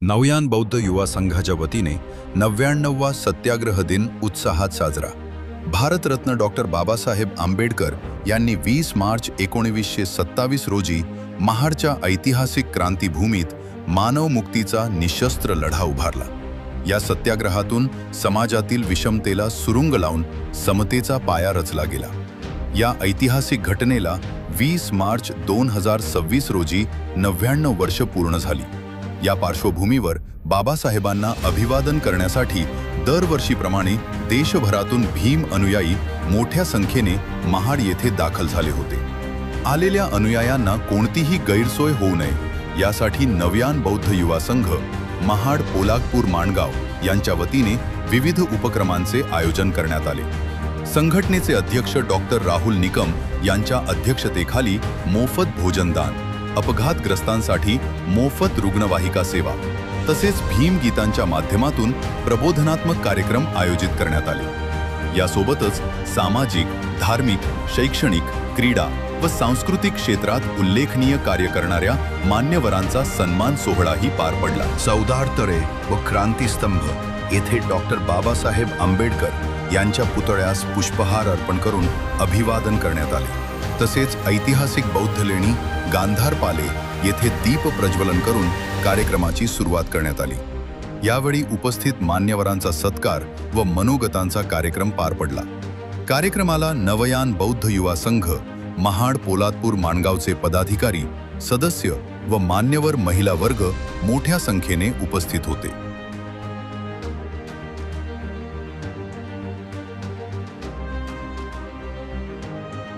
नवयान बौद्ध युवा संघाच्या वतीने 99वा सत्याग्रह दिन उत्साहात साजरा। भारतरत्न डॉक्टर बाबासाहेब आंबेडकर यांनी 20 मार्च 1927 रोजी महाडच्या ऐतिहासिक क्रांतीभूमीत मानव मुक्तीचा निशस्त्र लढा उभारला। या सत्याग्रहातून समाजातील विषमतेला सुरुंग लावून समतेचा पाया रचला गेला। या ऐतिहासिक घटनेला 20 मार्च 2026 रोजी 99 वर्ष पूर्ण झाली। या पार्श्वभूमीवर बाबासाहेबांना अभिवादन करण्यासाठी दरवर्षीप्रमाणे देशभरातून भीम अनुयायी मोठ्या संख्येने महाड येथे दाखल झाले होते। आलेल्या अनुयायांना कोणतीही गैरसोय होऊ नये यासाठी नवयान बौद्ध युवा संघ महाड पोलादपूर माणगाव यांच्या वतीने विविध उपक्रमांचे आयोजन करण्यात आले। संघटनेचे अध्यक्ष डॉक्टर राहुल निकम यांच्या अध्यक्षतेखाली मोफत भोजनदान, अपघातग्रस्तांसाठी मोफत रुग्णवाहिका सेवा तसेच भीमगीतांच्या माध्यमातून प्रबोधनात्मक कार्यक्रम आयोजित करण्यात आले। यासोबतच सामाजिक, धार्मिक, शैक्षणिक, क्रीडा व सांस्कृतिक क्षेत्रात उल्लेखनीय कार्य करणाऱ्या मान्यवरांचा सन्मान सोहळाही पार पडला। चौदार तळे व क्रांतीस्तंभ येथे डॉक्टर बाबासाहेब आंबेडकर यांच्या पुतळ्यास पुष्पहार अर्पण करून अभिवादन करण्यात आले। तसेच ऐतिहासिक बौद्ध लेणी गांधारपाले येथे दीप प्रज्वलन करून कार्यक्रमाची सुरुवात करण्यात आली। यावेळी उपस्थित मान्यवरांचा सत्कार व मनोगतांचा कार्यक्रम पार पडला। कार्यक्रमाला नवयान बौद्ध युवा संघ महाड पोलादपूर माणगावचे पदाधिकारी, सदस्य व मान्यवर महिला वर्ग मोठ्या संख्येने उपस्थित होते।